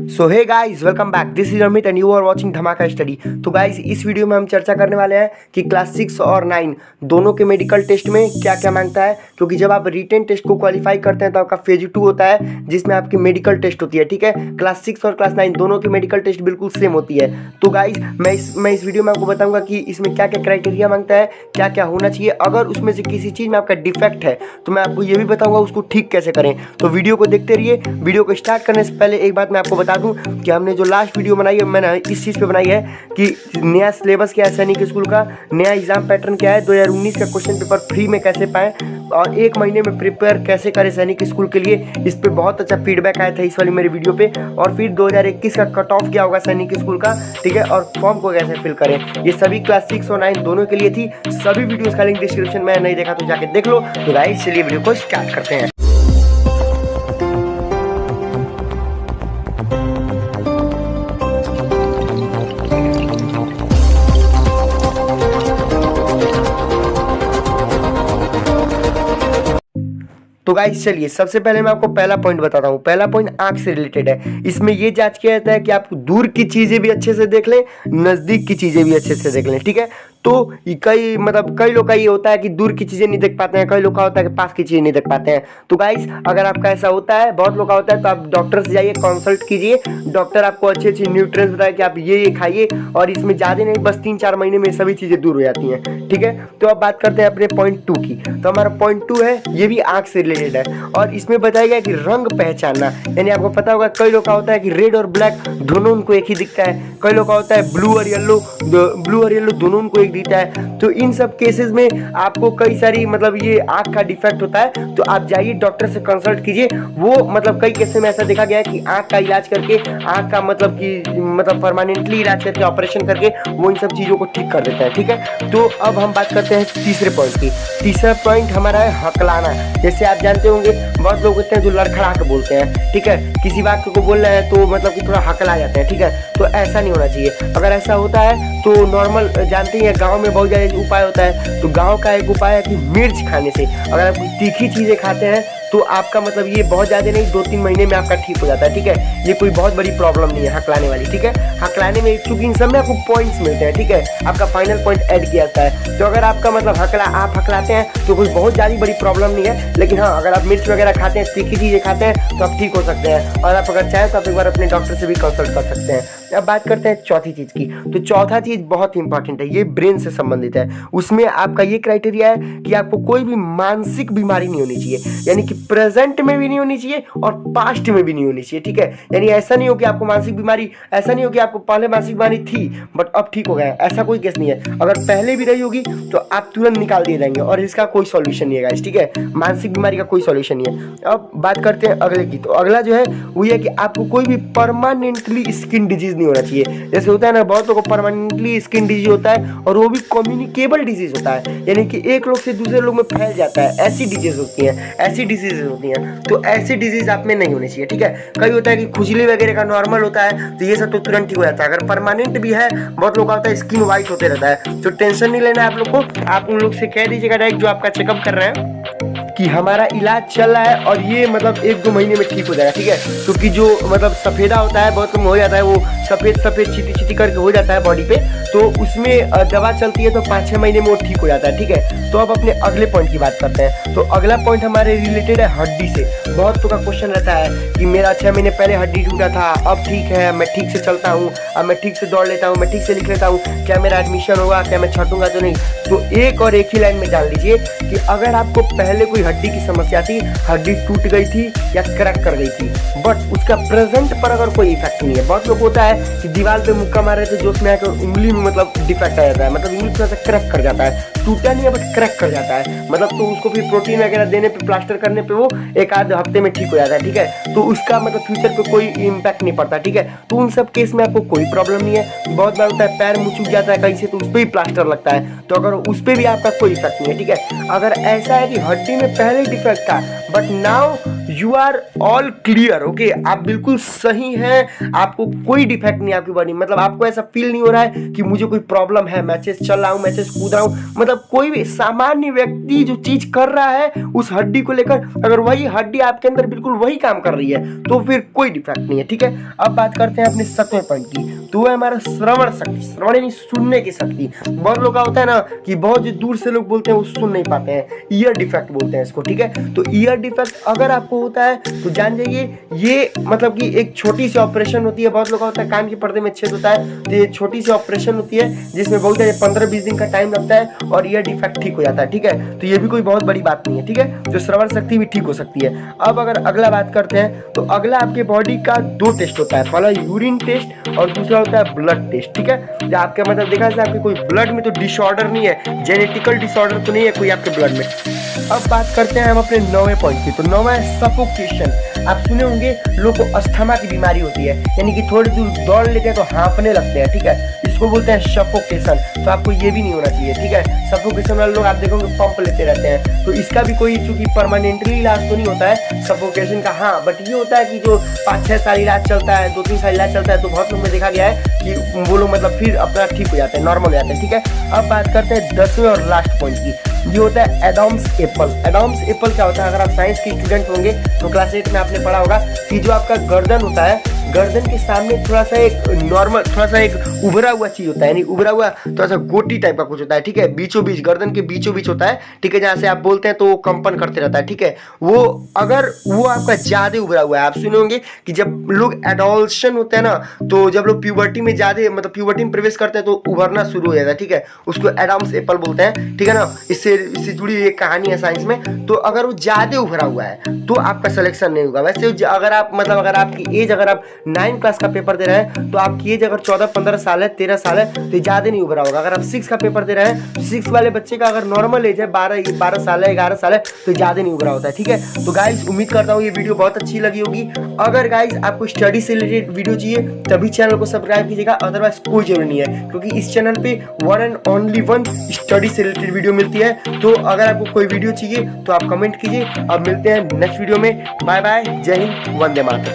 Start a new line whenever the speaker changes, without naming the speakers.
So hey guys, welcome back. This is Amit and you are watching Dhamaka study. तो guys, इस video में हम चर्चा करने वाले हैं कि क्लास 6 और 9 दोनों के मेडिकल टेस्ट में क्या क्या मांगता है। क्योंकि जब आप रिटेन टेस्ट को क्वालिफाई करते हैं तो आपका फेज 2 होता है जिसमें आपकी मेडिकल टेस्ट होती है। ठीक है, क्लास 6 और क्लास 9 दोनों की मेडिकल टेस्ट बिल्कुल सेम होती है। तो गाइस, मैं इस वीडियो में आपको बताऊंगा कि इसमें क्या क्या क्राइटेरिया मांगता है, क्या क्या होना चाहिए। अगर उसमें से किसी चीज़ में आपका डिफेक्ट है तो मैं आपको ये भी बताऊंगा उसको ठीक कैसे करें। तो वीडियो को देखते रहिए। वीडियो को स्टार्ट करने से पहले एक बात मैं आपको बता दूं कि हमने जो लास्ट वीडियो बनाई है मैंने इस चीज़ पे बनाई है कि नया सिलेबस क्या है सैनिक स्कूल का, नया एग्जाम पैटर्न क्या है, 2019 का क्वेश्चन पेपर फ्री में कैसे पाएं और 1 महीने में प्रिपेयर कैसे करें सैनिक स्कूल के लिए। इस पे बहुत अच्छा फीडबैक आया था इस वाली मेरी वीडियो पे। और फिर 2021 का कट ऑफ क्या होगा सैनिक स्कूल का, ठीक है, और फॉर्म को कैसे फिल करें, ये सभी क्लास 6 और 9 दोनों के लिए थी। सभी वीडियोस का लिंक डिस्क्रिप्शन में नहीं देखा तो जाके देख लो। तो गाइस, चलिए वीडियो को स्टार्ट करते हैं। तो गाइस, चलिए सबसे पहले मैं आपको पहला पॉइंट बताता हूँ। पहला पॉइंट आंख से रिलेटेड है। इसमें ये जांच किया जाता है कि आप दूर की चीजें भी अच्छे से देख लें, नजदीक की चीजें भी अच्छे से देख लें। ठीक है, तो कई लोग का ये होता है कि दूर की चीजें नहीं देख पाते हैं, कई लोग का होता है कि पास की चीजें नहीं देख पाते हैं। तो गाइस, अगर आपका ऐसा होता है, बहुत लोग का होता है, तो आप डॉक्टर से जाइए, कंसल्ट कीजिए। डॉक्टर आपको अच्छी अच्छी न्यूट्रिएंट्स बताए कि आप ये खाइए और इसमें ज्यादा नहीं, बस 3-4 महीने में सभी चीजें दूर हो जाती हैं। ठीक है, तो अब बात करते हैं अपने पॉइंट 2 की। तो हमारा पॉइंट 2 है, ये भी आंख से रिलेटेड है और इसमें बताया गया कि रंग पहचानना। यानी आपको पता होगा कई लोग का होता है कि रेड और ब्लैक दोनों उनको एक ही दिखता है, कई लोग का होता है ब्लू और येलो दोनों उनको एक दिखता है। तो इन सब केसेस में आपको कई सारी ये आंख का डिफेक्ट होता है, तो आप जाइए डॉक्टर से कंसल्ट कीजिए। वो कई केसेस में ऐसा देखा गया है कि आंख का इलाज करके, आंख का परमानेंटली इलाज करके, ऑपरेशन करके वो इन सब चीजों को ठीक कर देता है। ठीक है, तो अब हम बात करते हैं तीसरे पॉइंट की। तीसरा पॉइंट हमारा है हकलाना। जैसे आप जानते होंगे बहुत लोग होते हैं जो लड़खड़ा के बोलते हैं। ठीक है, किसी बात को बोल रहे हैं तो कि थोड़ा हकला जाते हैं। ठीक है, तो ऐसा नहीं होना चाहिए। अगर ऐसा होता है तो नॉर्मल जानते ही हैं, गाँव में बहुत ज्यादा उपाय होता है। तो गाँव का एक उपाय है कि मिर्च खाने से, अगर आप तीखी चीजें खाते हैं तो आपका ये बहुत ज्यादा नहीं, 2-3 महीने में आपका ठीक हो जाता है। ठीक है, ये कोई बहुत बड़ी प्रॉब्लम नहीं है हकलाने वाली। ठीक है, हकलाने में चूंकि इन सब में आपको पॉइंट्स मिलते हैं। ठीक है, आपका फाइनल पॉइंट ऐड किया जाता है। तो अगर आपका आप हकलाते हैं तो कोई बहुत ज्यादा बड़ी प्रॉब्लम नहीं है। लेकिन हाँ, अगर आप मिर्च वगैरह खाते हैं, तीखी चीजें खाते हैं तो आप ठीक हो सकते हैं। और आप अगर चाहें तो आप एक बार अपने डॉक्टर से भी कंसल्ट कर सकते हैं। अब बात करते हैं चौथी चीज की। तो चौथा चीज बहुत इंपॉर्टेंट है, ये ब्रेन से संबंधित है। उसमें आपका ये क्राइटेरिया है कि आपको कोई भी मानसिक बीमारी नहीं होनी चाहिए, यानी कि प्रेजेंट में भी नहीं होनी चाहिए और पास्ट में भी नहीं होनी चाहिए। ठीक है, यानी ऐसा नहीं हो कि आपको मानसिक बीमारी, ऐसा नहीं हो कि आपको पहले मानसिक बीमारी थी बट अब ठीक हो गया है, ऐसा कोई केस नहीं है। अगर पहले भी रही होगी तो आप तुरंत निकाल दिए जाएंगे और इसका कोई सॉल्यूशन नहीं है गाइस। ठीक है, मानसिक बीमारी का कोई सॉल्यूशन नहीं है। अब बात करते हैं अगले की। तो अगला जो है वो ये कि आपको कोई भी परमानेंटली स्किन डिजीज होना चाहिए। जैसे होता है ना, बहुत लोगों को परमानेंटली स्किन डिजीज होता है और वो भी कम्युनिकेबल डिजीज होता है, यानी कि एक लोग से दूसरे लोग में फैल जाता है। ऐसी डिजीज होती हैं, ऐसी डिजीज होती हैं। तो ऐसी डिजीज आप में नहीं होनी चाहिए। ठीक है, कई होता है कि खुजली वगैरह का नॉर्मल होता है, तो ये सब तो तुरंत ठीक हो जाता है। अगर परमानेंट भी है, बहुत लोग का होता है स्किन व्हाइट होते रहता है, तो टेंशन नहीं लेना है आप लोग को। आप उन लोग से कह दीजिएगा डायरेक्ट जो आपका चेकअप कर रहे हैं कि हमारा इलाज चल रहा है और ये 1-2 महीने में ठीक हो जाएगा। ठीक है, क्योंकि जो सफेदा होता है बहुत कम हो जाता है, वो सफेद चीटी करके हो जाता है बॉडी पे, तो उसमें दवा चलती है तो 5-6 महीने में वो ठीक हो जाता है। ठीक है, तो अब अपने अगले पॉइंट की बात करते हैं। तो अगला पॉइंट हमारे रिलेटेड है हड्डी से। बहुत लोगों का क्वेश्चन रहता है कि मेरा 6 महीने पहले हड्डी टूटा था, अब ठीक है, मैं ठीक से चलता हूँ, अब मैं ठीक से दौड़ लेता हूँ, मैं ठीक से लिख लेता हूँ, क्या मेरा एडमिशन होगा, क्या मैं छटूंगा तो नहीं। तो एक ही लाइन में जान लीजिए कि अगर आपको पहले कोई हड्डी की समस्या थी, हड्डी टूट गई थी या क्रैक कर गई थी, बट उसका प्रेजेंट पर अगर कोई इफेक्ट नहीं है। बहुत लोग होता है कि दीवार पे मुक्का मारे तो जोश में आकर उंगली में डिफेक्ट आ जाता है, उंगली थोड़ा सा क्रैक कर जाता है, टूटा नहीं है बट क्रैक कर जाता है। तो उसको फिर प्रोटीन वगैरह देने पे, प्लास्टर करने पे वो 1-आध हफ्ते में ठीक हो जाता है। ठीक है, तो उसका फ्यूचर पे कोई इम्पैक्ट नहीं पड़ता। ठीक है, तो उन सब केस में आपको कोई प्रॉब्लम नहीं है। बहुत बार होता है पैर मुँह चुक जाता है कहीं से, तो उस पर भी प्लास्टर लगता है, तो अगर उस पर भी आपका कोई इफेक्ट नहीं है। ठीक है, अगर ऐसा है कि हड्डी में पहले डिफेक्ट था but now you are all clear. Okay, आप बिल्कुल सही हैं, आपको कोई डिफेक्ट नहीं है आपकी बॉडी, मतलब आपको ऐसा फील नहीं हो रहा है कि मुझे कोई प्रॉब्लम है, मैचेस चल रहा हूँ, मैचेस कूद रहा हूँ, मतलब कोई भी सामान्य व्यक्ति जो चीज कर रहा है उस हड्डी को लेकर, अगर वही हड्डी आपके अंदर बिल्कुल वही काम कर रही है तो फिर कोई डिफेक्ट नहीं है। ठीक है, अब बात करते हैं अपने 7वें पॉइंट की, तो वो है हमारा श्रवण शक्ति। श्रवण यानी सुनने की शक्ति। बहुत लोग का होता है ना कि बहुत दूर से लोग बोलते हैं वो सुन नहीं पाते हैं, ईयर डिफेक्ट बोलते हैं इसको। ठीक है, तो ईयर डिफेक्ट अगर आपको होता है तो जान जाइए ये मतलब कि एक छोटी सी ऑपरेशन होती है। बहुत लोग का होता है कान के पर्दे में छेद होता है, तो ये छोटी सी ऑपरेशन होती है जिसमें बहुत 15-20 दिन का टाइम लगता है और ईयर डिफेक्ट ठीक हो जाता है। ठीक है, तो ये भी कोई बहुत बड़ी बात नहीं है। ठीक है, तो श्रवण शक्ति भी ठीक हो सकती है। अब अगर अगला बात करते हैं तो अगला आपके बॉडी का 2 टेस्ट होता है, पहला यूरिन टेस्ट और दूसरा होता है ब्लड टेस्ट। ठीक है, जो आपके मतलब देखा जाए आपके कोई ब्लड में तो डिसऑर्डर नहीं है, जेनेटिकल डिसऑर्डर तो नहीं है कोई आपके ब्लड में। अब बात करते हैं हम अपने 9वें पॉइंट की, तो 9वां है सफोकेशन। आप सुने होंगे लोग को अस्थमा की बीमारी होती है, यानी कि थोड़ी दूर दौड़ लेते हैं तो हाँफने लगते हैं। ठीक है, इसको बोलते हैं सफोकेशन। तो आपको ये भी नहीं होना चाहिए। ठीक है, सफोकेशन वाले लोग आप देखोगे पंप लेते रहते हैं, तो इसका भी कोई चूंकि परमानेंटली इलाज तो नहीं होता है सफोकेशन का। हाँ, बट ये होता है कि जो 5-6 साल इलाज चलता है, 2-3 साल इलाज चलता है, तो बहुत लोग में देखा गया है कि वो लोग मतलब फिर अपना ठीक हो जाते हैं, नॉर्मल हो जाते हैं। ठीक है, अब बात करते हैं 10वें और लास्ट पॉइंट की, ये होता है एडम्स एप्पल। एडम्स एप्पल क्या होता है, अगर आप साइंस के स्टूडेंट होंगे तो क्लास 8 में आपने पढ़ा होगा कि जो आपका गर्दन होता है, गर्दन के सामने थोड़ा सा एक नॉर्मल, थोड़ा सा एक उभरा हुआ चीज होता है, यानी उभरा हुआ थोड़ा सा गोटी टाइप का कुछ होता है। ठीक है, बीचों बीच, गर्दन के बीचों बीच होता है। ठीक है, जहां से आप बोलते हैं तो वो कंपन करते रहता है। ठीक है, वो अगर वो आपका ज्यादा उभरा हुआ है, आप सुने होंगे कि जब लोग एडोल्शन होते हैं ना, तो जब लोग प्यूबर्टी में ज्यादा मतलब प्यूबर्टी में प्रवेश करते हैं तो उभरना शुरू हो जाता है। ठीक है, उसको एडम्स एप्पल बोलते हैं। ठीक है ना, इससे जुड़ी हुई एक कहानी है साइंस में। तो अगर वो ज्यादा उभरा हुआ है तो आपका सिलेक्शन नहीं होगा। वैसे अगर आप मतलब अगर आपकी एज, अगर आप 9 क्लास का पेपर दे रहे हैं तो आपकी एज अगर 14-15 साल है, 13 साल है, तो ज्यादा नहीं उभरा होगा। अगर आप 6 का पेपर दे रहे हैं तो 6 वाले बच्चे का अगर नॉर्मल एज है 12 साल है, 11 साल है, तो ज्यादा नहीं उभरा होता है। ठीक है, तो गाइस उम्मीद करता हूँ ये वीडियो बहुत अच्छी लगी होगी। अगर गाइस आपको स्टडी से रिलेटेड वीडियो चाहिए तभी चैनल को सब्सक्राइब कीजिएगा, अदरवाइज कोई जरूरी नहीं है, क्योंकि इस चैनल पे 1 एंड ओनली 1 स्टडी से रिलेटेड वीडियो मिलती है। तो अगर आपको कोई वीडियो चाहिए तो आप कमेंट कीजिए। अब मिलते हैं नेक्स्ट वीडियो में। बाय बाय, जय हिंद, वंदे मातरम।